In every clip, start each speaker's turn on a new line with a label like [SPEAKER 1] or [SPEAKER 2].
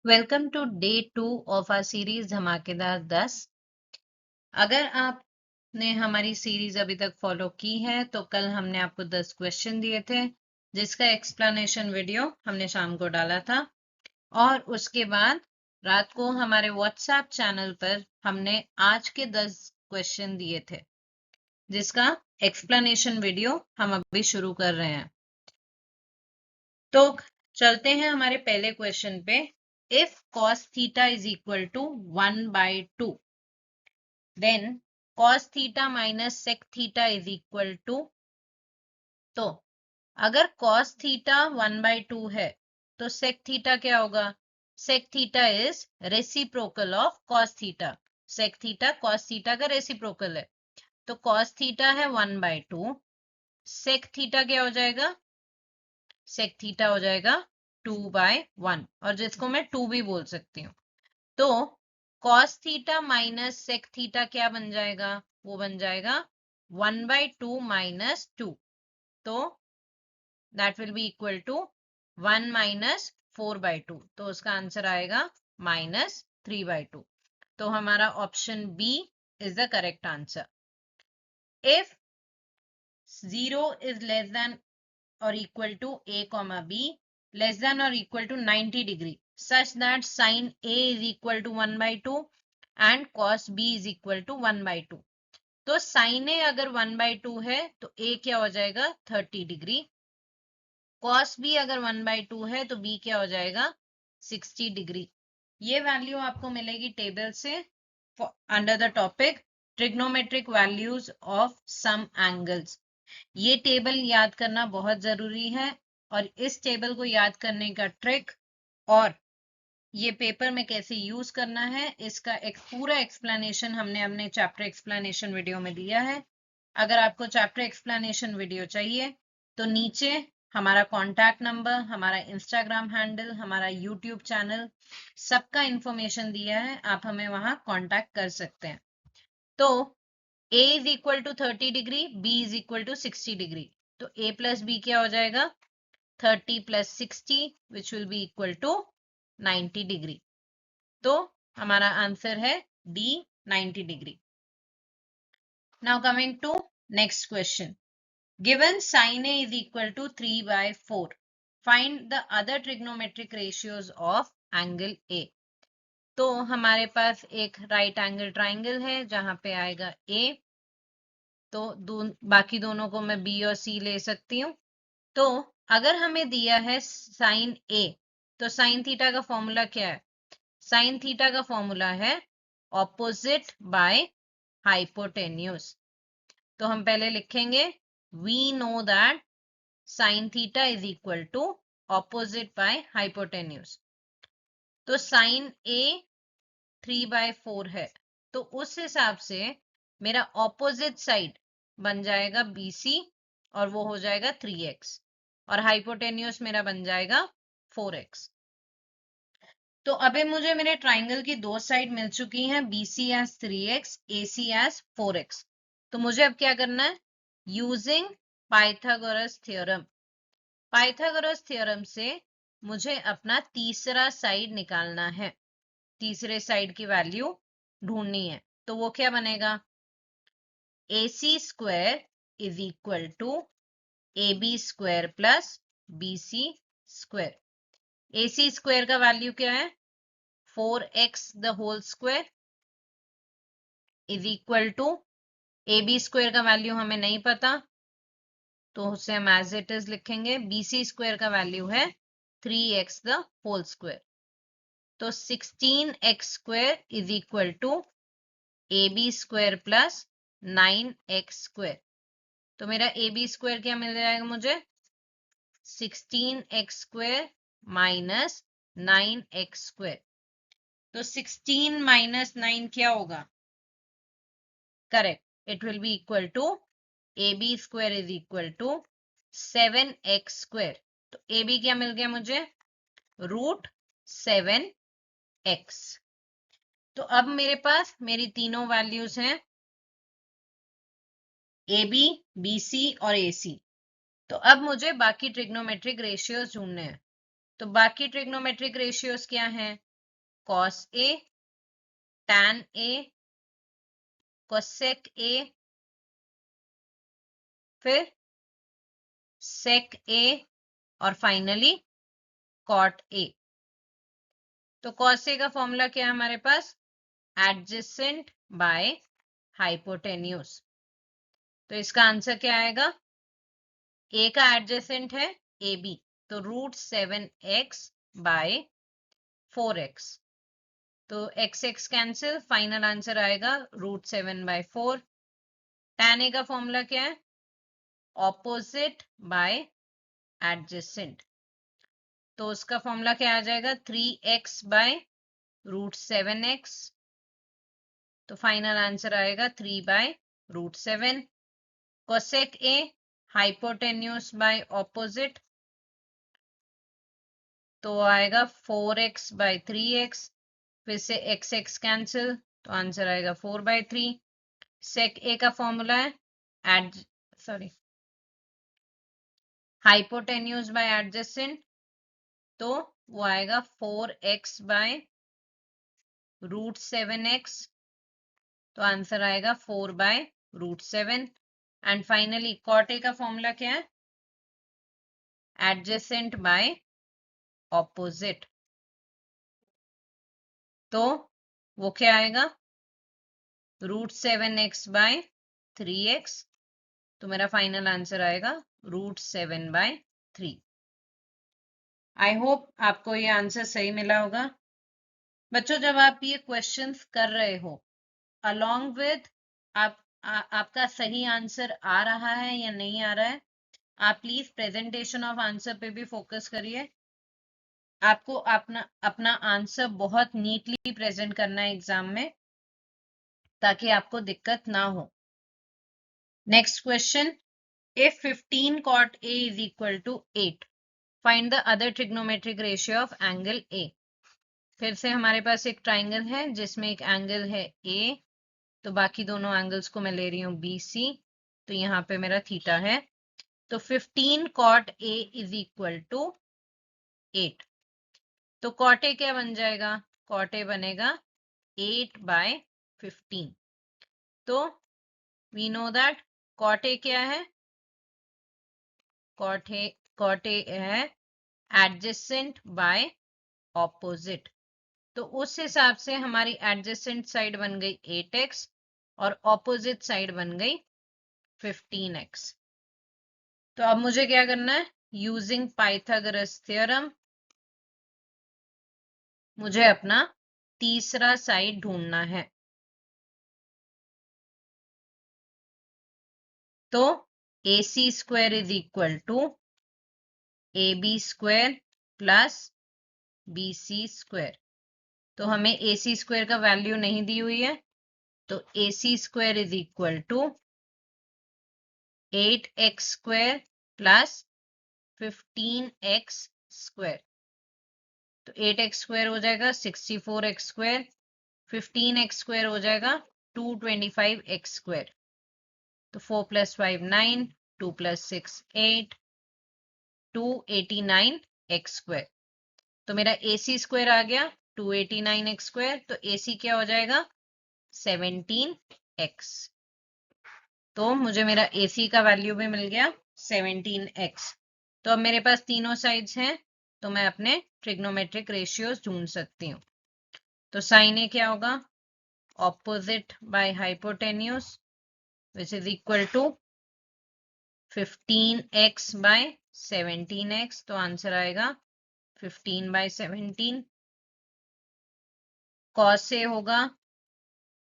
[SPEAKER 1] Welcome to day 2 of our series धमाकेदार 10। अगर आपने हमारी सीरीज अभी तक फॉलो की है तो कल हमने आपको 10 क्वेश्चन दिए थे जिसका एक्सप्लेनेशन वीडियो हमने शाम को डाला था और उसके बाद रात को हमारे व्हाट्सएप चैनल पर हमने आज के 10 क्वेश्चन दिए थे जिसका एक्सप्लेनेशन वीडियो हम अभी शुरू कर रहे हैं। तो चलते हैं हमारे पहले क्वेश्चन पे। If cos theta is equal to 1/2, then cos theta minus sec theta is equal to, तो अगर cos theta 1/2 है तो sec theta क्या होगा? Sec theta is reciprocal of cos theta. Sec theta cos theta का reciprocal है, तो cos theta है 1/2, sec theta क्या हो जाएगा? sec theta हो जाएगा 2/1 और जिसको मैं 2 भी बोल सकती हूँ। तो cos theta minus sec theta क्या बन जाएगा? वो बन जाएगा 1/2 माइनस 2, तो that will be equal to 1 minus 4/2, तो उसका आंसर आएगा -3/2। तो हमारा option B is the correct answer. If 0 is less than or equal to a comma b less than or equal to 90 degree such that sin a is equal to 1/2 and cos b is equal to 1/2, तो sin a अगर 1/2 है तो a क्या हो जाएगा? 30 degree. cos b अगर 1/2 है तो b क्या हो जाएगा? 60 डिग्री। ये वैल्यू आपको मिलेगी टेबल से under the topic trigonometric values of some angles. ये टेबल याद करना बहुत जरूरी है और इस टेबल को याद करने का ट्रिक और ये पेपर में कैसे यूज करना है इसका एक पूरा एक्सप्लेनेशन हमने अपने चैप्टर एक्सप्लेनेशन वीडियो में दिया है। अगर आपको चैप्टर एक्सप्लेनेशन वीडियो चाहिए तो नीचे हमारा कॉन्टैक्ट नंबर, हमारा इंस्टाग्राम हैंडल, हमारा यूट्यूब चैनल, सबका इंफॉर्मेशन दिया है, आप हमें वहां कॉन्टैक्ट कर सकते हैं। तो a is equal to 30 degree, b is equal to 60 degree, तो a plus b क्या हो जाएगा? 30 plus 60 which will be equal to 90 degree, तो हमारा आंसर है D 90 degree. Now coming to next question. Given sin A is equal to 3/4, find the other trigonometric ratios of angle A. तो हमारे पास एक राइट एंगल ट्राइंगल है जहां पे आएगा A, तो बाकी दोनों को मैं बी और सी ले सकती हूँ। तो अगर हमें दिया है साइन ए, तो साइन थीटा का फॉर्मूला क्या है? साइन थीटा का फॉर्मूला है ऑपोजिट बाय हाइपोटेन्यूज। तो हम पहले लिखेंगे we know that sine theta is equal to opposite by hypotenuse. तो साइन ए 3/4 है, तो उस हिसाब से मेरा ऑपोजिट साइड बन जाएगा BC और वो हो जाएगा 3x और हाइपोटेन्यूस मेरा बन जाएगा 4x। तो अभी मुझे मेरे ट्राइंगल की दो साइड मिल चुकी हैं, BC as 3x, AC as 4x। तो मुझे अब क्या करना है? Using Pythagoras theorem. Pythagoras theorem से मुझे अपना तीसरा साइड निकालना है, तीसरे साइड की वैल्यू ढूंढनी है। तो वो क्या बनेगा? AC square is equal to AB square plus BC square. AC square का वैल्यू क्या है? 4x the whole square is equal to AB square का वैल्यू हमें नहीं पता, तो उसे हम एज इट इज लिखेंगे। BC स्क्वायर का वैल्यू है 3x द होल स्क्वायर, तो 16x square is equal to AB square plus 9x square. तो मेरा AB स्क्वायर क्या मिल जाएगा मुझे? 16x square minus 9x square. तो 16 माइनस 9 क्या होगा? Correct, it will be equal to AB square is equal to 7x square. तो AB क्या मिल गया मुझे? √7x। तो अब मेरे पास मेरी तीनों वैल्यूज हैं AB, BC और AC। तो अब मुझे बाकी ट्रिग्नोमेट्रिक रेशियोज ढूंढने हैं। तो बाकी ट्रिग्नोमेट्रिक रेशियोज क्या हैं? Cos A, tan A, cosec ए, फिर सेक ए और फाइनली कॉट ए। तो कॉस ए का फॉर्मूला क्या है हमारे पास? Adjacent bye hypotenuse. तो इसका आंसर क्या आएगा? ए का एडजेसेंट है ए बी, तो √7x बाय 4x। तो x x cancel, final answer आएगा √7/4। tan a का फॉर्मूला क्या है? ऑपोजिट बाय एडजेसेंट, तो उसका फॉर्मूला क्या आ जाएगा? 3x bye √7x। तो फाइनल आंसर आएगा 3/√7। Cosec A, hypotenuse by opposite, तो आएगा 4x/3x। फिर से x x कैंसिल, तो आंसर आएगा 4/3। सेक ए का फॉर्मूला है हाइपोटेन्यूज बाय एडजेसेंट, तो वो आएगा 4x/√7x। तो आंसर आएगा 4/√7। एंड फाइनली कॉट ए का फॉर्मूला क्या है? एडजेसेंट बाय ऑपोजिट, तो वो क्या आएगा? √7x/3x। तो मेरा फाइनल आंसर आएगा √7/3। आई होप आपको ये आंसर सही मिला होगा। बच्चों, जब आप ये क्वेश्चंस कर रहे हो अलोंग विद आपका सही आंसर आ रहा है या नहीं आ रहा है, आप प्लीज प्रेजेंटेशन ऑफ आंसर पे भी फोकस करिए। आपको अपना आंसर बहुत नीटली प्रेजेंट करना है एग्जाम में, ताकि आपको दिक्कत ना हो। Next question, if 15 cot A is equal to 8, find the other trigonometric ratio of angle A। फिर से हमारे पास एक ट्राइंगल है जिसमें एक एंगल है A, तो बाकी दोनों एंगल्स को मैं ले रही हूँ BC, तो यहाँ पे मेरा थीटा है। तो 15 cot A is equal to 8। तो cot A क्या बन जाएगा? cot A बनेगा 8/15। तो we know that cot A क्या है? cot A है एडजेसेंट बाय ऑपोजिट, तो उस हिसाब से हमारी एडजेसेंट साइड बन गई 8x और ऑपोजिट साइड बन गई 15x। तो अब मुझे क्या करना है? यूजिंग पाइथागोरस थ्योरम मुझे अपना तीसरा साइड ढूंढना है। तो AC² is equal to AB² plus BC²। तो हमें AC² का वैल्यू नहीं दी हुई है, तो AC² is equal to 8x² plus 15x²। तो 8x² हो जाएगा 64x², 15x² हो जाएगा 225x²। तो 4 + 5 9, 2 + 6 8, 289x²। तो मेरा AC² आ गया 289x², तो AC क्या हो जाएगा? 17x। तो मुझे मेरा AC का वैल्यू भी मिल गया 17x। तो अब मेरे पास तीनों साइड्स हैं, तो मैं अपने ट्रिग्नोमेट्रिक रेशियोज ढूंढ सकती हूँ। तो साइन ए क्या होगा? Opposite by hypotenuse, which is equal to 15x/17x। तो आंसर आएगा 15/17। कॉस ए होगा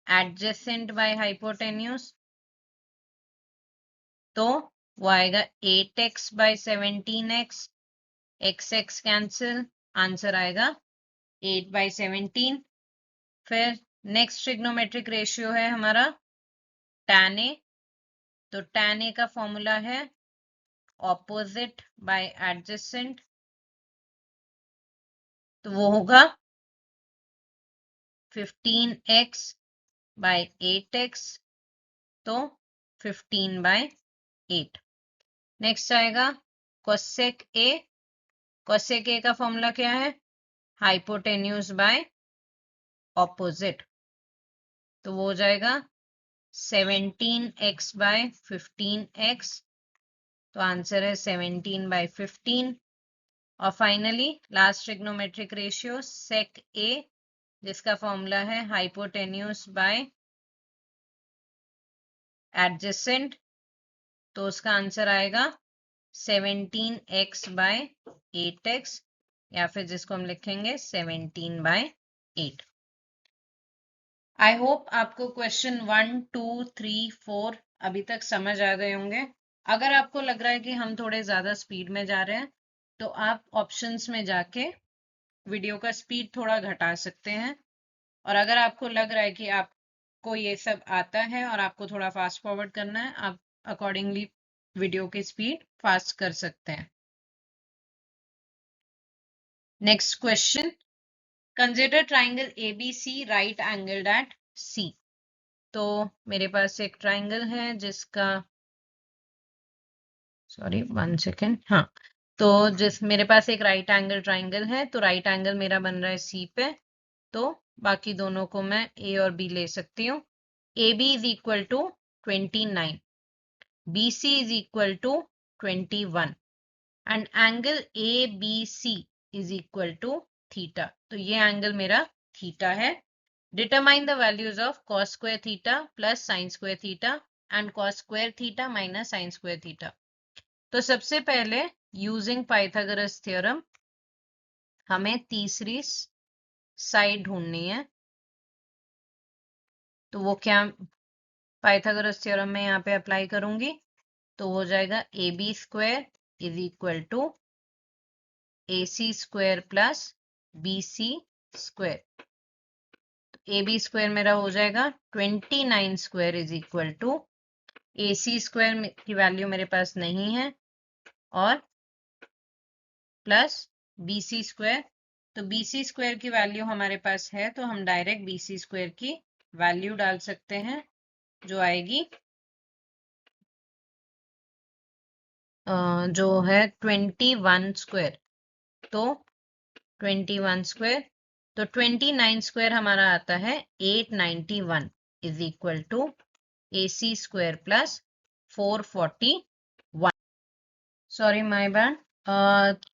[SPEAKER 1] एडजेसेंट बाय हाइपोटेन्यूज, तो वो आएगा 8x/17x। x कैंसिल, आंसर आएगा 8/17। फिर नेक्स्ट ट्रिग्नोमेट्रिक रेशियो है हमारा tan A। तो tan A का फॉर्मूला है ऑपोजिट बाय एडजेसेंट, तो वो होगा 15x/8x, तो 15/8। नेक्स्ट आएगा कोसेक ए। कोसेक ए का फॉर्मूला क्या है? हाइपोटेन्यूज बाय ऑपोजिट, तो वो हो जाएगा 17x बाय 15x, तो आंसर है 17/15। और फाइनली लास्ट ट्रिग्नोमेट्रिक रेशियो सेक ए, जिसका फॉर्मूला है हाइपोटेन्यूज बाय एडजेसेंट, तो उसका आंसर आएगा 17x बाय 8x, या फिर जिसको हम लिखेंगे 17/8। आई होप आपको क्वेश्चन 1, 2, 3, 4 अभी तक समझ आ गए होंगे। अगर आपको लग रहा है कि हम थोड़े ज्यादा स्पीड में जा रहे हैं, तो आप ऑप्शंस में जाके वीडियो का स्पीड थोड़ा घटा सकते हैं। और अगर आपको लग रहा है कि आपको ये सब आता है और आपको थोड़ा फास्ट फॉरवर्ड करना है, आप अकॉर्डिंगली वीडियो की स्पीड फास्ट कर सकते हैं। Next question, consider triangle ABC right angled eight C। तो मेरे पास एक ट्राइंगल है जिसका, सॉरी 1 सेकेंड, हाँ, तो मेरे पास एक राइट एंगल ट्राइंगल है, तो राइट एंगल मेरा बन रहा है C पे, तो बाकी दोनों को मैं A और B ले सकती हूँ। AB is equal to 29, BC is equal to 21 and angle ABC is equal to theta, तो ये एंगल मेरा थीटा है। Determine the values of cos square theta plus sin square theta and cos square theta minus sin square theta. तो सबसे पहले using Pythagoras theorem हमें तीसरी side ढूंढनी है, तो वो क्या पाइथागोरस थ्योरम में यहाँ पे अप्लाई करूंगी, तो हो जाएगा AB square is equal to AC square plus BC square. AB square मेरा हो जाएगा 29 square is equal to AC square की वैल्यू मेरे पास नहीं है, और प्लस BC स्क्वायर, तो BC स्क्वायर की वैल्यू हमारे पास है, तो हम डायरेक्ट BC स्क्वायर की वैल्यू डाल सकते हैं, जो आएगी जो है 21 स्क्वायर, तो 21 स्क्वायर, तो 29 स्क्वायर हमारा आता है 891 is equal to AC square plus 441, sorry my bad,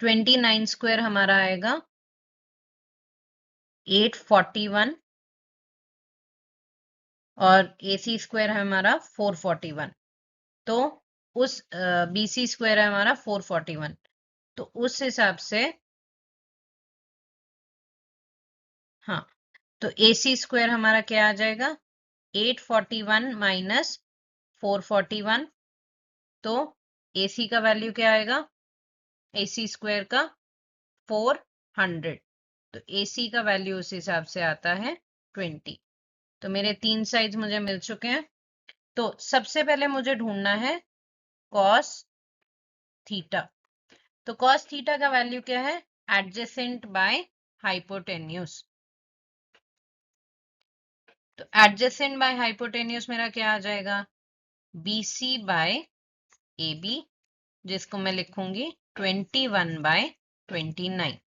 [SPEAKER 1] 29 square हमारा आएगा 841 और AC स्क्वायर है हमारा 441, तो उस BC स्क्वायर है हमारा 441, तो उस हिसाब से, हाँ, तो AC स्क्वायर हमारा क्या आ जाएगा 841 माइनस 441, तो AC का वैल्यू क्या आएगा, AC स्क्वायर का 400, तो AC का वैल्यू उस हिसाब से आता है 20। तो मेरे 3 साइड्स मुझे मिल चुके हैं। तो सबसे पहले मुझे ढूंढना है cos थीटा, तो cos थीटा का वैल्यू क्या है, एडजेसेंट बाय हाइपोटेन्यूज, तो एडजेसेंट बाय हाइपोटेन्यूज मेरा क्या आ जाएगा, BC बाय AB, जिसको मैं लिखूंगी 21/29।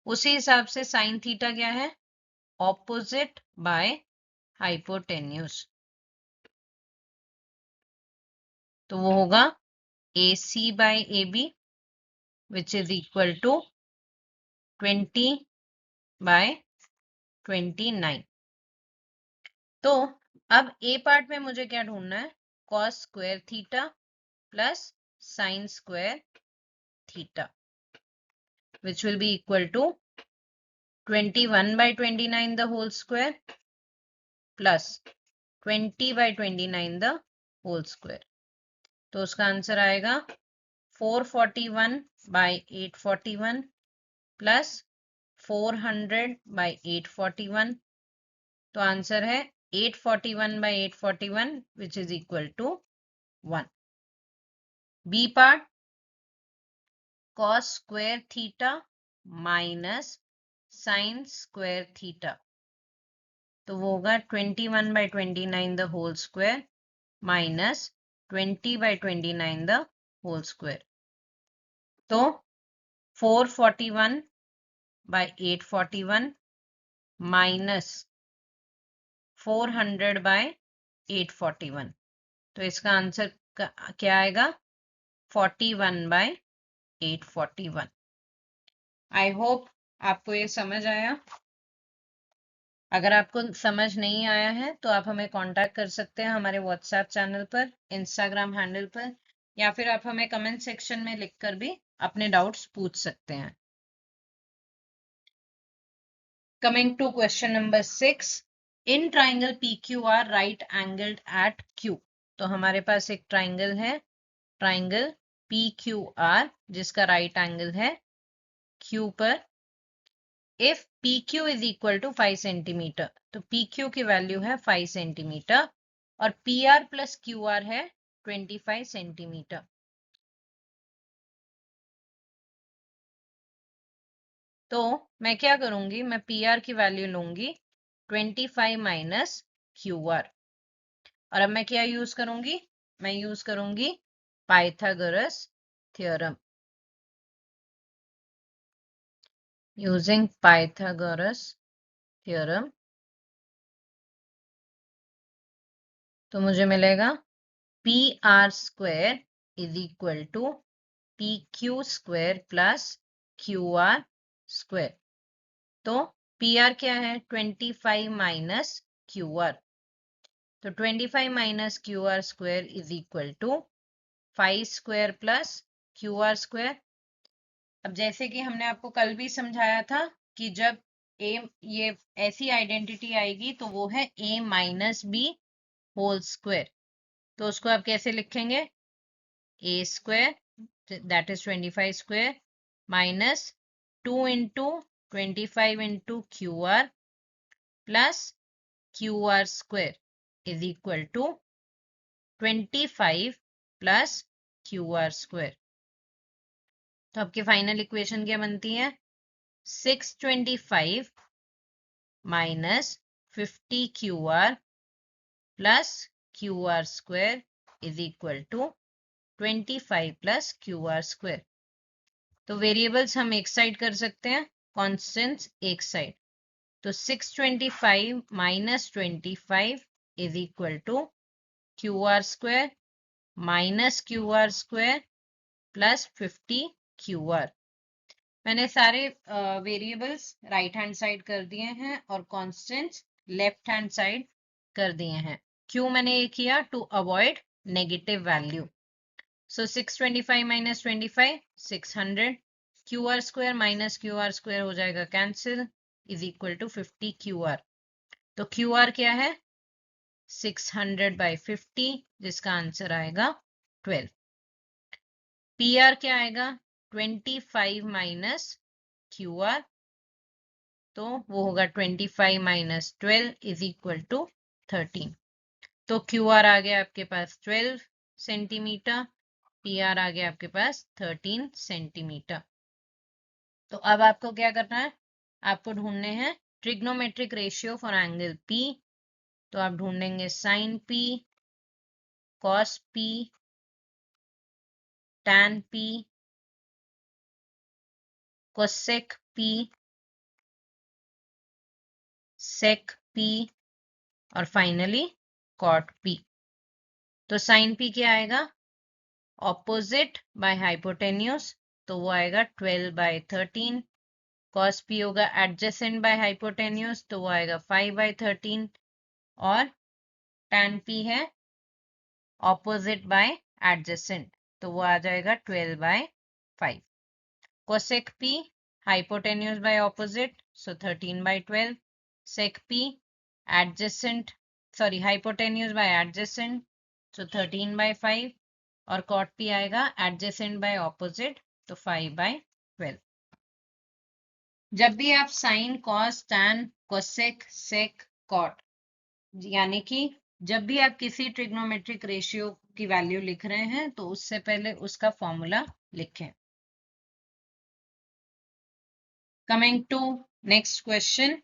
[SPEAKER 1] उसी हिसाब से साइन थीटा क्या है, ऑपोजिट बाय हाइपोटेन्यूज, तो वो होगा AC by AB which is equal to 20/29। तो अब ए पार्ट में मुझे क्या ढूंढना है, cos square theta plus sin square theta which will be equal to 21/29 the whole square plus 20/29 the whole square, तो उसका आंसर आएगा 441/841 प्लस 400/841, तो आंसर है 841/841 which is equal to 1। B part cos square theta minus sin square theta, तो वो होगा 21/29 the whole square minus 20/29 the whole square, तो 441/841 minus 400 bye 841। तो इसका आंसर क्या आएगा? 41 बाय 841। आई होप आपको ये समझ आया। अगर आपको समझ नहीं आया है तो आप हमें कांटेक्ट कर सकते हैं हमारे व्हाट्सएप चैनल पर, इंस्टाग्राम हैंडल पर, या फिर आप हमें कमेंट सेक्शन में लिखकर भी अपने डाउट्स पूछ सकते हैं। Coming to question number 6, in triangle PQR right angled at Q। तो हमारे पास एक ट्राइंगल है, ट्राइंगल PQR, जिसका राइट एंगल है Q पर। If PQ is equal to 5 centimetre, तो PQ की वैल्यू है 5 सेंटीमीटर और PR प्लस QR है 25 सेंटीमीटर। तो मैं क्या करूंगी, मैं PR की वैल्यू लूंगी 25 माइनस QR, और अब मैं क्या यूज करूंगी, मैं यूज करूंगी Pythagoras theorem. Using Pythagoras theorem, तो मुझे मिलेगा PR square is equal to PQ square plus QR square. तो PR क्या है? 25 माइनस QR, तो 25 minus QR square is equal to 5 square plus QR square. अब जैसे कि हमने आपको कल भी समझाया था कि जब ये ऐसी आइडेंटिटी आएगी तो वो है A minus B whole square. तो उसको आप कैसे लिखेंगे? A square, that is 25 square, minus 2 into 25 into QR plus QR square is equal to 25 plus QR square। तो आपकी फाइनल इक्वेशन क्या बनती है? 625 minus 50 QR plus QR square is equal to 25 plus QR square। तो variables हम एक side कर सकते हैं, कॉन्स्टेंट्स एक साइड। तो 625 minus 25 is equal to QR square minus QR square plus 50 QR। मैंने सारे वेरिएबल्स राइट हैंड साइड कर दिए हैं और कॉन्स्टेंट्स लेफ्ट हैंड साइड कर दिए हैं। क्यों मैंने ये किया? To avoid negative value. So 625 minus 25 600, QR square minus QR square हो जाएगा cancel, is equal to 50 QR। तो QR क्या है? 600 बाई 50, जिसका आंसर आएगा 12। PR क्या आएगा? 25 माइनस QR, तो वो होगा 25 माइनस 12 इज इक्वल टू 13। तो QR आ गया आपके पास 12 सेंटीमीटर, PR आ गया आपके पास 13 सेंटीमीटर। तो अब आपको क्या करना है? आपको ढूंढने हैं trigonometric ratio for angle P। तो आप ढूंढेंगे sine P, cos P, tan P, cosec P, sec P और फाइनली कॉट P। तो साइन P क्या आएगा? ऑपोजिट बाय हाइपोटेन्यूज, तो वो आएगा 12 बाय 13। कॉस P होगा एडजेसेंट बाय हाइपोटेन्यूज, तो वो आएगा 5 बाय 13। और tan P है ऑपोजिट बाय एडजेसेंट, तो वो आ जाएगा 12 by 5। Cosec P hypotenuse by opposite, so 13 by 12। Sec P adjacent, sorry hypotenuse by adjacent, so 13 by 5। और कॉट P आएगा एडजेसेंट बाय ऑपोजिट, तो 5 बाय 12। जब भी आप sine, cos, tan, cosec, sec, cot, यानी कि जब भी आप किसी ट्रिग्नोमेट्रिक रेशियो की वैल्यू लिख रहे हैं तो उससे पहले उसका फॉर्मूला लिखें। Coming to next question.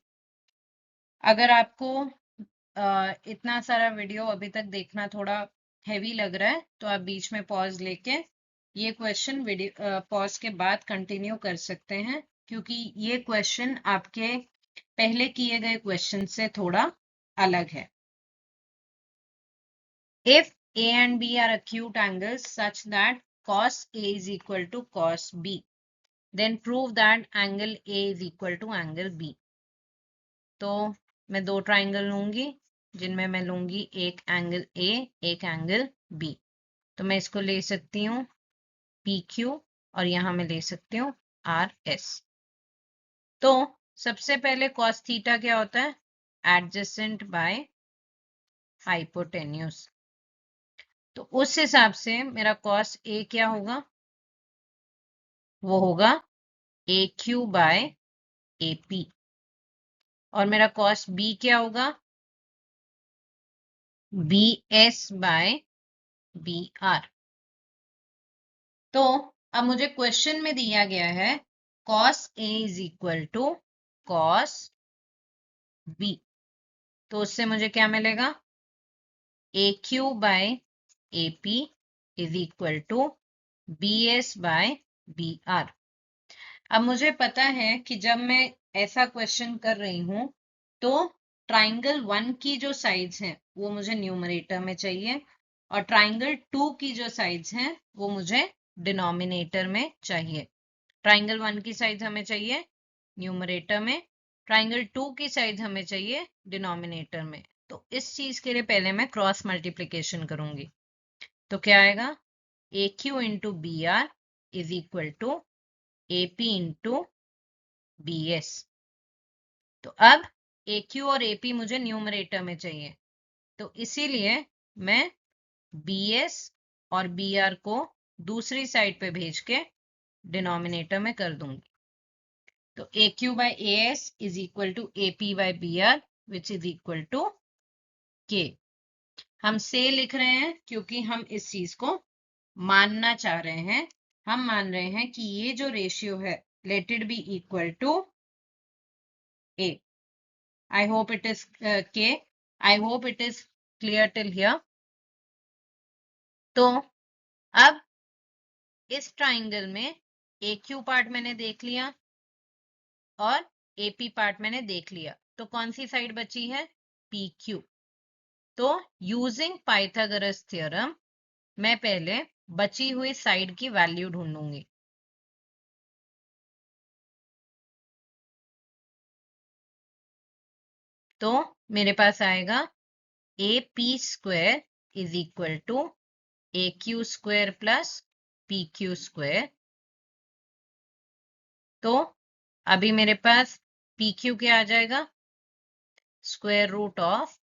[SPEAKER 1] अगर आपको इतना सारा वीडियो अभी तक देखना थोड़ा हैवी लग रहा है तो आप बीच में पॉज लेके ये क्वेश्चन वीडियो पॉज के बाद कंटिन्यू कर सकते हैं, क्योंकि ये क्वेश्चन आपके पहले किए गए क्वेश्चन से थोड़ा अलग है। If A and B are acute angles such that cos A is equal to cos B, then prove that angle A is equal to angle B. तो मैं दो ट्राइंगल लूंगी जिनमें मैं लूंगी एक एंगल A, एक एंगल B. तो मैं इसको ले सकती हूँ PQ और यहाँ मैं ले सकती हूँ RS. तो सबसे पहले cos थीटा क्या होता है? Adjacent bye hypotenuse. तो उस हिसाब से मेरा cos A क्या होगा? वो होगा AQ बाय AP. और मेरा cos B क्या होगा? BS by BR. तो अब मुझे क्वेश्चन में दिया गया है cos A is equal to cos B. तो उससे मुझे क्या मिलेगा? AQ by AP is equal to BS by BR. अब मुझे पता है कि जब मैं ऐसा क्वेश्चन कर रही हूं तो ट्राइंगल 1 की जो साइड्स हैं वो मुझे न्यूमरेटर में चाहिए और ट्राइंगल 2 की जो साइड्स हैं वो मुझे डिनोमिनेटर में चाहिए. ट्राइंगल 1 की साइड हमें चाहिए न्यूमरेटर में, ट्राइंगल 2 की साइड हमें चाहिए डिनोमिनेटर में. तो इस चीज के लिए पहले मैं क्रॉस मल्टीप्लिकेशन करूंगी. तो क्या आएगा? AQ into BR is equal to AP into BS. तो अब AQ और AP मुझे न्यूमरेटर में चाहिए, तो इसीलिए मैं BS और BR को दूसरी साइड पे भेज के डिनोमिनेटर में कर दूंगी. तो AQ by AS is equal to AP by BR which is equal to K. हम से लिख रहे हैं क्योंकि हम इस चीज को मानना चाह रहे हैं. हम मान रहे हैं कि ये जो रेशियो है let it be equal to A. I hope it is K. I hope it is clear till here. तो अब इस ट्राइंगल में AQ पार्ट मैंने देख लिया और AP पार्ट मैंने देख लिया, तो कौन सी साइड बची है? PQ. तो यूजिंग पाइथागोरस थ्योरम मैं पहले बची हुई साइड की वैल्यू ढूंढूंगी. तो मेरे पास आएगा AP square is equal to AQ square plus PQ square. तो अभी मेरे पास PQ क्या आ जाएगा? Square root of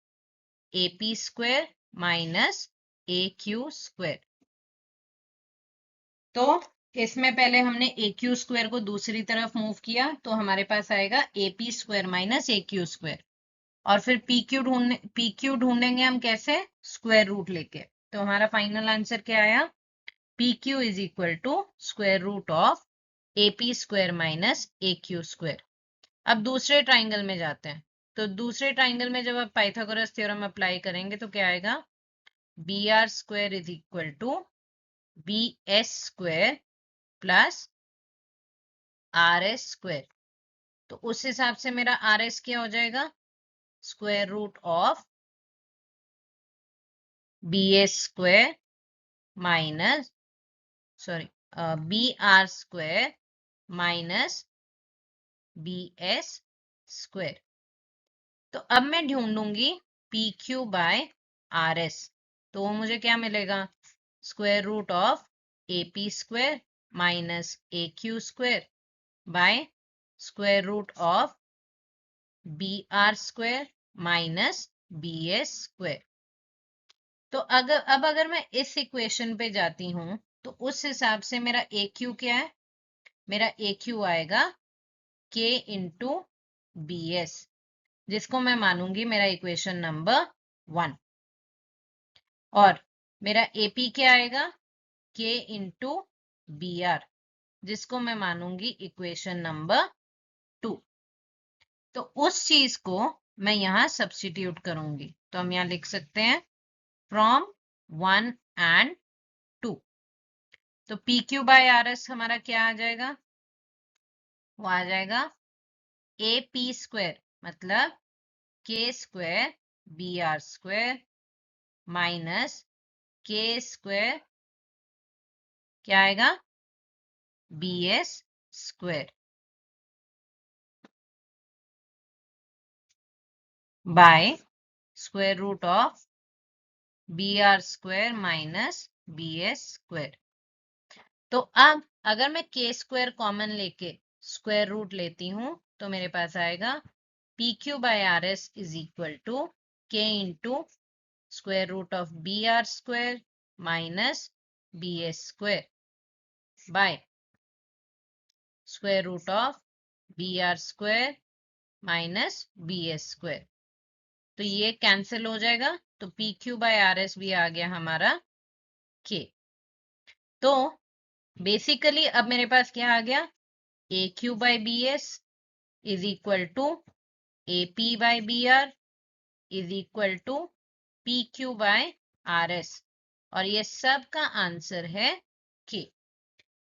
[SPEAKER 1] AP square minus AQ square. तो इसमें पहले हमने AQ स्क्वायर को दूसरी तरफ मूव किया तो हमारे पास आएगा AP square minus AQ square. और फिर PQ ढूंढेंगे हम कैसे? स्क्वायर रूट लेके. तो हमारा फाइनल आंसर क्या आया? PQ is equal to square root of AP square minus AQ square. अब दूसरे ट्राइंगल में जाते हैं. तो दूसरे ट्राइंगल में जब आप पाइथागोरस थ्योरम अप्लाई करेंगे तो क्या आएगा? BR square is equal to BS square plus RS square. तो उस हिसाब से मेरा RS क्या हो जाएगा? Square root of BS square minus BR square minus BS square. तो अब मैं ढूंढूंगी PQ बाय RS. तो वो मुझे क्या मिलेगा? Square root of AP square minus AQ square by square root of BR square minus BS square. तो अगर मैं इस इक्वेशन पे जाती हूं तो उस हिसाब से मेरा AQ क्या है? मेरा AQ आएगा K इंटू BS, जिसको मैं मानूंगी मेरा इक्वेशन नंबर 1. और मेरा AP क्या आएगा? K इंटू BR, जिसको मैं मानूंगी इक्वेशन नंबर 2. तो उस चीज को मैं यहां सब्स्टिट्यूट करूंगी. तो हम यहां लिख सकते हैं फ्रॉम 1 एंड 2. तो PQ बाय RS हमारा क्या आ जाएगा? वो आ जाएगा AP स्क्वायर मतलब K square B R square minus K square क्या आएगा B S square by square root of B R square minus B S square. तो अब अगर मैं के स्क्वायर कॉमन लेके स्क्वायर रूट लेती हूं तो मेरे पास आएगा P Q by R S is equal to K into square root of B R square minus B S square by square root of B R square minus B S square. तो ये cancel हो जाएगा, तो P Q by R S भी आ गया हमारा के। तो बेसिकली अब मेरे पास क्या आ गया, A Q by B S is equal to A P by B R is equal to P Q by R S, और ये सब का आंसर है के।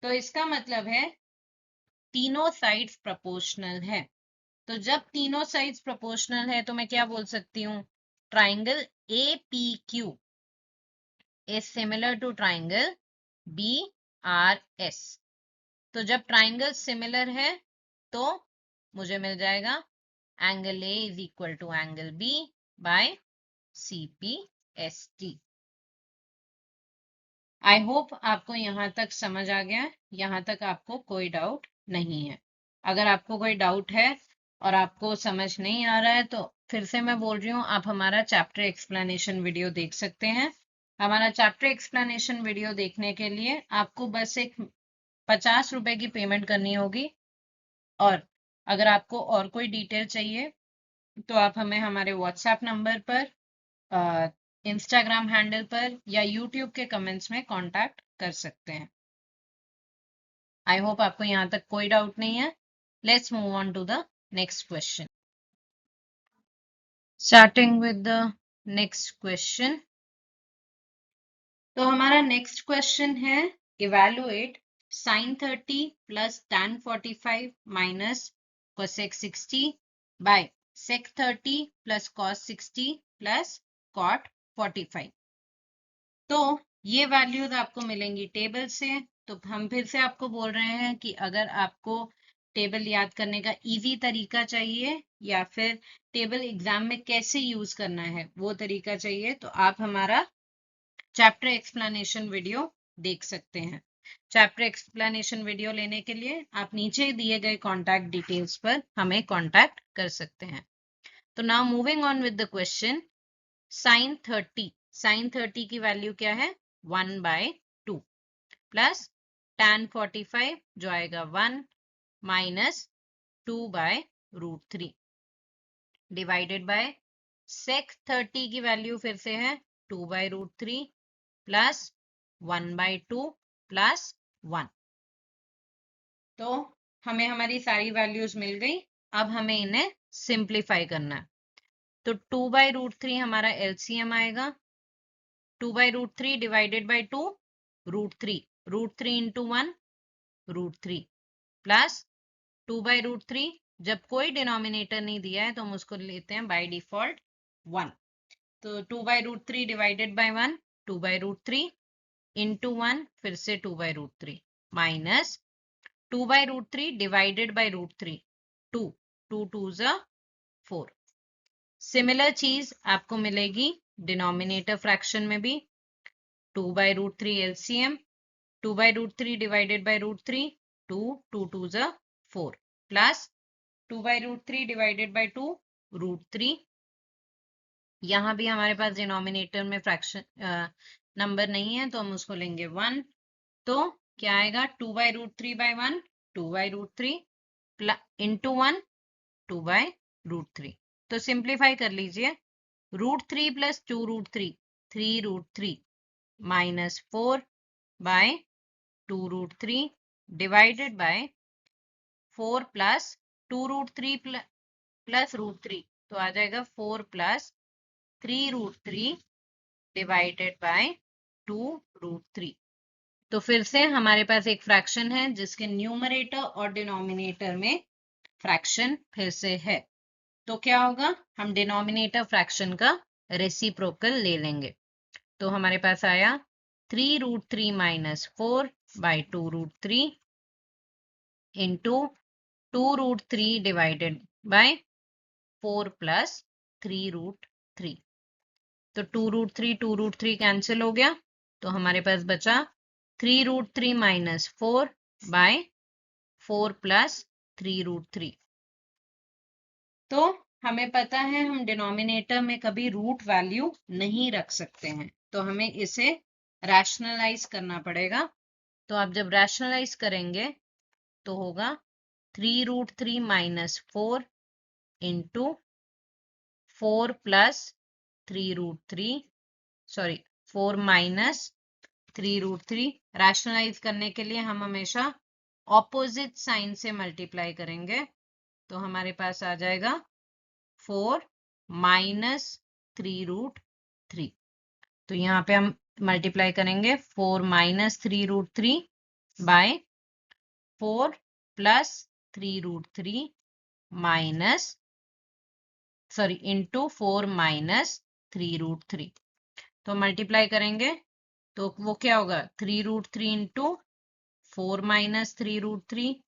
[SPEAKER 1] तो इसका मतलब है तीनों साइड्स प्रोपोर्शनल है। तो जब तीनों साइड्स प्रोपोर्शनल है तो मैं क्या बोल सकती हूँ, triangle A P Q is similar to triangle B R S. तो जब ट्राइंगल सिमिलर है तो मुझे मिल जाएगा angle A is equal to angle B by C P S T. I hope आपको यहाँ तक समझ आ गया, यहाँ तक आपको कोई डाउट नहीं है। अगर आपको कोई डाउट है और आपको समझ नहीं आ रहा है तो फिर से मैं बोल रही हूँ, आप हमारा चैप्टर एक्सप्लेनेशन वीडियो देख सकते हैं। हमारा चैप्टर एक्सप्लेनेशन वीडियो देखने के लिए आपको बस एक 50 रुपए की पेमेंट करनी होगी, और अगर आपको और कोई डिटेल चाहिए तो आप हमें हमारे व्हाट्सएप नंबर पर, इंस्टाग्राम हैंडल पर या यूट्यूब के कमेंट्स में कांटेक्ट कर सकते हैं। आई होप आपको यहाँ तक कोई डाउट नहीं है। Let's move on to the next question. Starting with the next question. तो हमारा नेक्स्ट क्वेश्चन है, evaluate sin 30 plus tan 45 minus cosec 60 by sec 30 plus cos 60 plus cot 45। तो ये वैल्यूज आपको मिलेंगी टेबल से। तो हम फिर से आपको बोल रहे हैं कि अगर आपको टेबल याद करने का इजी तरीका चाहिए या फिर टेबल एग्जाम में कैसे यूज करना है वो तरीका चाहिए, तो आप हमारा चैप्टर एक्सप्लेनेशन वीडियो देख सकते हैं। चैप्टर एक्सप्लेनेशन वीडियो लेने के लिए आप नीचे दिए गए कॉन्टैक्ट डिटेल्स पर हमें कॉन्टैक्ट कर सकते हैं। तो now moving on with the question, sin 30 की वैल्यू क्या है 1/2 प्लस tan 45 जो आएगा 1 माइनस 2/√3 डिवाइडेड बाय sec 30 की वैल्यू फिर से है 2/√3 प्लस 1/2 प्लस 1। तो हमें हमारी सारी वैल्यूज मिल गई। अब हमें इन्हें सिंप्लीफाई करना है। तो 2/√3 हमारा एलसीएम आएगा, 2/√3 डिवाइडेड बाय 2 √3, √3 इंटू 1 √3 प्लस 2/√3, जब कोई डिनोमिनेटर नहीं दिया है तो हम उसको लेते हैं बाय डिफॉल्ट 1। तो 2/√3 डिवाइडेड बाय 1 2/√3 इंटू 1 फिर से 2/√3 माइनस 2/√3 डिवाइडेड बाय √3 2, 2 2 ज़ा 4। सिमिलर चीज आपको मिलेगी डिनोमिनेटर फ्रैक्शन में भी, 2/√3 एलसीएम, 2/√3 डिवाइडेड बाय √3 2, 2 2 ज़ा 4 प्लस 2/√3 डिवाइडेड बाय 2 √3। यहाँ भी हमारे पास डिनोमिनेटर में फ्रैक्शन नंबर नहीं है तो हम उसको लेंगे 1। तो क्या आएगा 2/√3 बाय 1 2/√3 इंटू 1 2/√3। तो सिंप्लीफाई कर लीजिए, √3 plus 2√3 3√3 minus 4 by 2√3 divided by 4 plus 2√3 plus √3 तो आ जाएगा 4 प्लस 3√3 डिवाइडेड बाय 2√3। तो फिर से हमारे पास एक फ्रैक्शन है जिसके न्यूमरेटर और डिनोमिनेटर में फ्रैक्शन फिर से है। तो क्या होगा, हम डिनोमिनेटर फ्रैक्शन का रेसिप्रोकल ले लेंगे। तो हमारे पास आया 3√3 minus 4/2√3 into 2√3 divided by 4 plus 3√3। तो 2√3 कैंसिल हो गया, तो हमारे पास बचा 3√3 माइनस 4/4 प्लस 3√3। तो हमें पता है हम डिनोमिनेटर में कभी रूट वैल्यू नहीं रख सकते हैं, तो हमें इसे रैशनलाइज करना पड़ेगा। तो आप जब रैशनलाइज करेंगे तो होगा 3√3 minus 4 into 4 plus 3√3, sorry 4 minus 3√3। Rationalise करने के लिए हम हमेशा ऑपोजिट साइन से मल्टीप्लाई करेंगे, तो हमारे पास आ जाएगा 4 माइनस 3√3। तो यहाँ पे हम मल्टीप्लाई करेंगे 4 minus 3√3 by 4 plus 3√3 minus sorry into 4 minus 3√3। तो मल्टीप्लाई करेंगे तो वो क्या होगा, 3√3 into 4 minus 3√3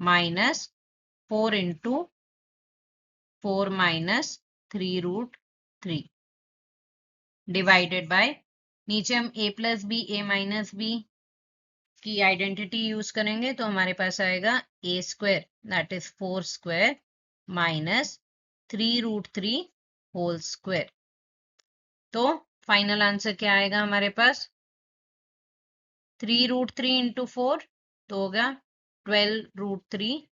[SPEAKER 1] minus 4 into 4 minus 3√3 divided by, नीचे हम a plus B a minus B की आइडेंटिटी यूज करेंगे, तो हमारे पास आएगा a square that is 4 square minus 3√3 whole square. तो फाइनल आंसर क्या आएगा हमारे पास, 3√3 इंटू 4 तो होगा 12√3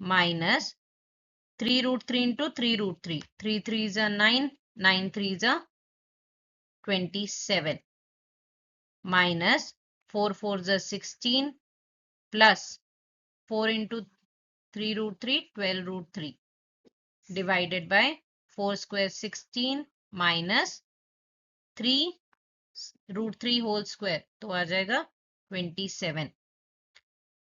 [SPEAKER 1] minus 3√3 into 3√3, 3 3 is 9, 9 3 is 27 minus 4 4 is 16 plus 4 into 3√3 12√3 divided by 4 square 16 minus 3√3 whole square, तो आ जाएगा 27।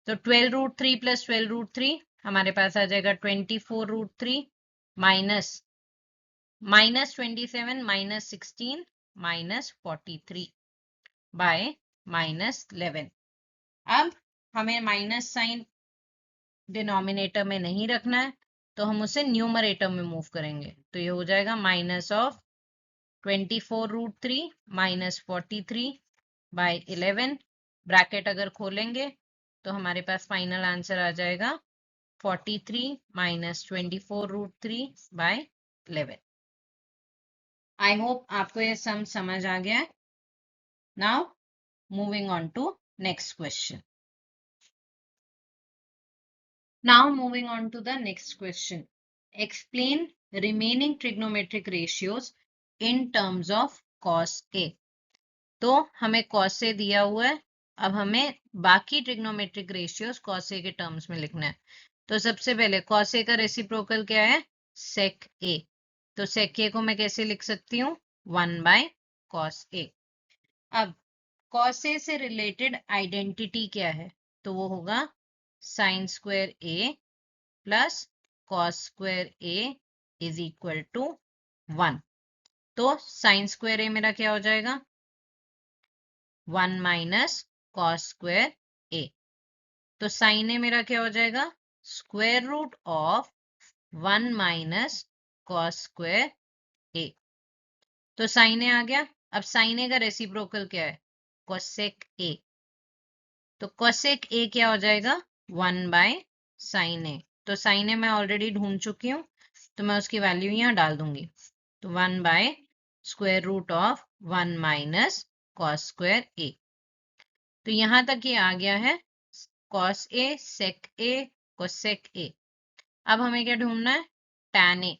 [SPEAKER 1] तो 12√3 प्लस 12√3 हमारे पास आ जाएगा 24√3 माइनस 27 माइनस 16 माइनस 43 बाय -11। अब हमें माइनस साइन डिनोमिनेटर में नहीं रखना है, तो हम उसे न्यूमरेटर में मूव करेंगे, तो ये हो जाएगा minus of 24√3 minus 43 by 11। Bracket अगर खोलेंगे तो हमारे पास फाइनल आंसर आ जाएगा 43 माइनस 24√3 बाय 11। आई होप आपको ये सम समझ आ गया है। Now moving on to next question. Now moving on to the next question. Explain remaining trigonometric ratios in terms of cos A. तो हमें cos A दिया हुआ है, अब हमें बाकी ट्रिग्नोमेट्रिक रेशियोज cos A के टर्म्स में लिखना है। तो सबसे पहले cos A का रेसिप्रोकल क्या है, sec A। तो sec A को मैं कैसे लिख सकती हूँ, 1/cos A। अब cos A से रिलेटेड आइडेंटिटी क्या है, तो वो होगा sine square A plus cos square A is equal to 1। तो साइन स्क्वायर ए मेरा क्या हो जाएगा, 1 माइनस कॉस स्क्वायर ए। तो साइन ए मेरा क्या हो जाएगा, square root of 1 minus cos square A. तो साइन ए आ गया। अब साइन ए का रेसिप्रोकल क्या है, कोसेक ए। तो कोसेक ए क्या हो जाएगा, 1/साइन ए। तो साइन ए मैं ऑलरेडी ढूंढ चुकी हूँ, तो मैं उसकी वैल्यू यहाँ डाल दूंगी। तो 1/स्क्वायर root of 1 minus cos square A. तो यहाँ तक ये आ गया है cos A, sec A, cosec ए। अब हमें क्या ढूंढना है, टैन ए।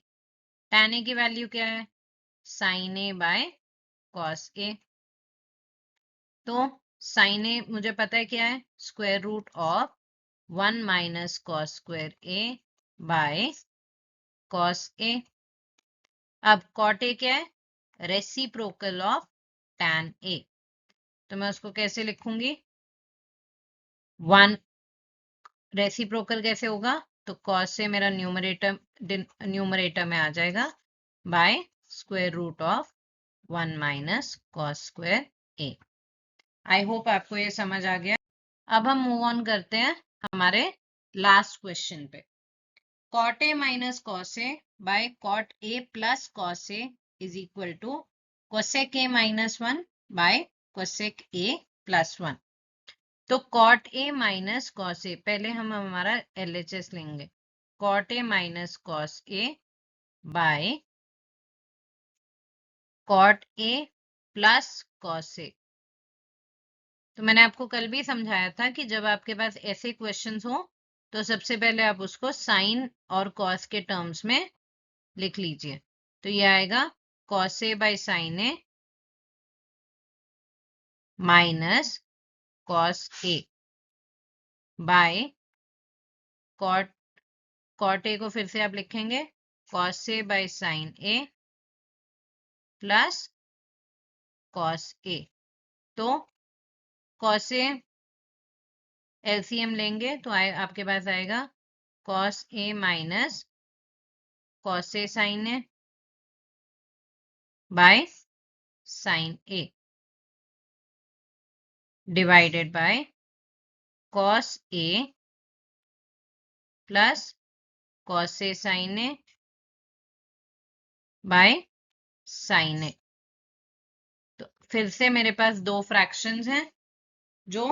[SPEAKER 1] टैन ए की वैल्यू क्या है, sine A by cos A. तो साइन ए मुझे पता है क्या है, square root of 1 minus cos square A by cos A. अब कॉट ए क्या है, रेसिप्रोकल ऑफ टैन ए। तो मैं उसको कैसे लिखूंगी, 1 रेसिप्रोकल कैसे होगा, तो cos A मेरा न्यूमरेटर में आ जाएगा by square root of 1 minus cos square A। I hope आपको ये समझ आ गया। अब हम मूव ऑन करते हैं हमारे लास्ट क्वेश्चन पे। cot A minus cos A by cot A plus cos A is equal to cosec A minus 1 by cosec A plus 1। तो cot A minus cos A, पहले हम हमारा LHS लेंगे। cot A minus cos A by cot A plus cos A। तो मैंने आपको कल भी समझाया था कि जब आपके पास ऐसे क्वेश्चंस हो तो सबसे पहले आप उसको साइन और कॉस के टर्म्स में लिख लीजिए। तो ये आएगा cos A by sine A minus cos A by cot A को फिर से आप लिखेंगे cos A by sine A plus cos A। तो cos A एलसीएम लेंगे तो आपके पास आएगा cos A minus cos A sine A by sine A divided by cos A plus cos A sine A by sine A। तो फिर से मेरे पास दो फ्रैक्शंस हैं जो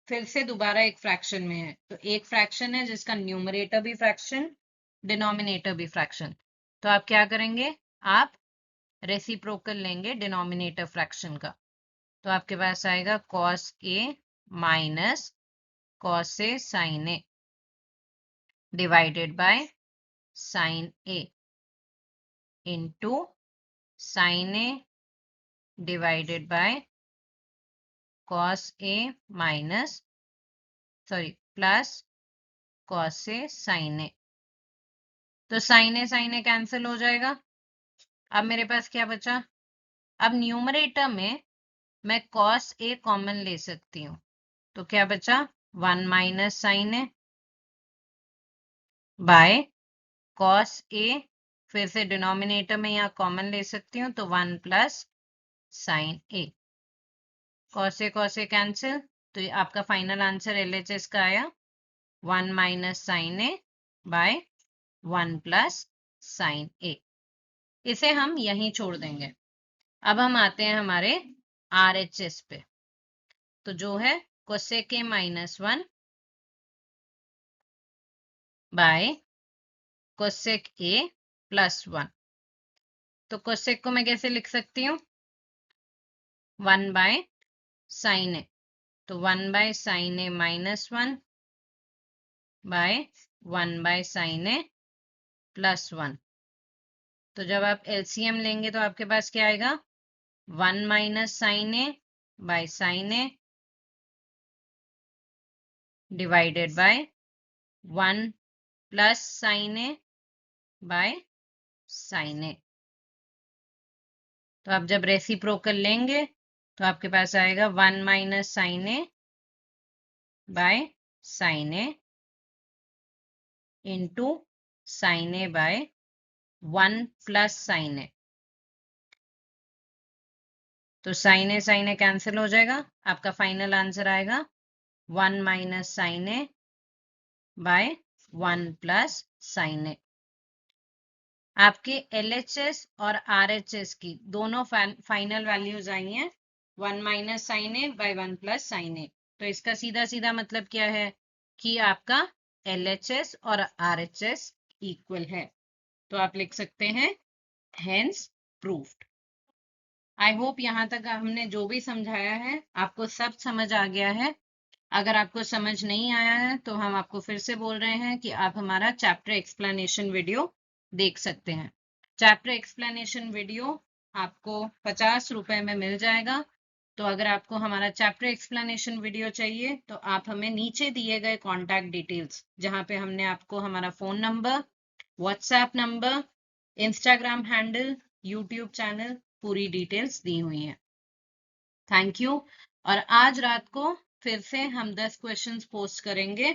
[SPEAKER 1] फिर से दोबारा एक फ्रैक्शन में है। तो एक फ्रैक्शन है जिसका न्यूमरेटर भी फ्रैक्शन, डिनोमिनेटर भी फ्रैक्शन। तो आप क्या करेंगे, आप रेसिप्रोकल लेंगे डिनोमिनेटर फ्रैक्शन का। तो आपके पास आएगा cos A minus cos A sin A divided bye sin A into sin A divided by cos A minus plus cos A sin A। तो sin A कैंसिल हो जाएगा। अब मेरे पास क्या बचा, अब न्यूमरेटर में मैं cos A कॉमन ले सकती हूँ। तो क्या बचा 1 minus sin A by cos A, फिर से डिनोमिनेटर में यहाँ कॉमन ले सकती हूँ तो 1 plus sin A। cos A cancel, तो ये आपका फाइनल आंसर LHS का आया 1 minus sin A by 1 plus sin A। इसे हम यहीं छोड़ देंगे। अब हम आते हैं हमारे RHS पे। तो जो है cosec A minus 1 by cosec A plus 1। तो cosec को मैं कैसे लिख सकती हूँ, 1 बाय sin A। तो 1 by sin A minus 1 by 1 by sin A plus 1। तो जब आप एलसीएम लेंगे तो आपके पास क्या आएगा, 1 minus sin A by sin A divided by 1 plus sin A by sin A। तो आप जब रेसिप्रोकल लेंगे तो आपके पास आएगा 1 minus sin A by sin A into sin A by 1 plus sin A। तो sin A कैंसिल हो जाएगा। आपका फाइनल आंसर आएगा 1 minus sin A by 1 plus sin A। आपके LHS और RHS की दोनों फाइनल वैल्यूज आई हैं 1 minus sin A by 1 plus sin A। तो इसका सीधा सीधा मतलब क्या है कि आपका LHS और RHS इक्वल है। तो आप लिख सकते हैं हेंस प्रूव्ड। आई होप यहाँ तक हमने जो भी समझाया है आपको सब समझ आ गया है। अगर आपको समझ नहीं आया है तो हम आपको फिर से बोल रहे हैं कि आप हमारा चैप्टर एक्सप्लेनेशन वीडियो देख सकते हैं। चैप्टर एक्सप्लेनेशन वीडियो आपको 50 रुपए में मिल जाएगा। तो अगर आपको हमारा चैप्टर एक्सप्लेनेशन वीडियो चाहिए तो आप हमें नीचे दिए गए कॉन्टैक्ट डिटेल्स, जहाँ पे हमने आपको हमारा phone number, WhatsApp number, Instagram handle, YouTube channel, पूरी डिटेल्स दी हुई हैं। Thank you. और आज रात को फिर से हम 10 क्वेश्चंस पोस्ट करेंगे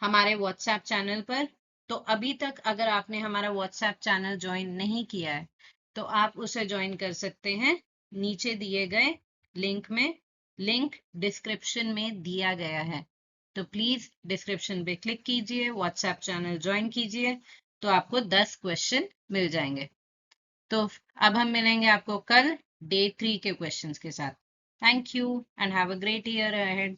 [SPEAKER 1] हमारे व्हाट्सएप चैनल पर। तो अभी तक अगर आपने हमारा व्हाट्सएप चैनल ज्वाइन नहीं किया है तो आप उसे ज्वाइन कर सकते हैं नीचे दिए गए लिंक में। लिंक डिस्क्रिप्शन में दिया गया है, तो प्लीज डिस्क्रिप्शन पे क्लिक कीजिए, व्हाट्सएप चैनल ज्वाइन कीजिए, तो आपको 10 क्वेश्चन मिल जाएंगे। तो अब हम मिलेंगे आपको कल डे 3 के क्वेश्चंस के साथ। Thank you and have a great year ahead.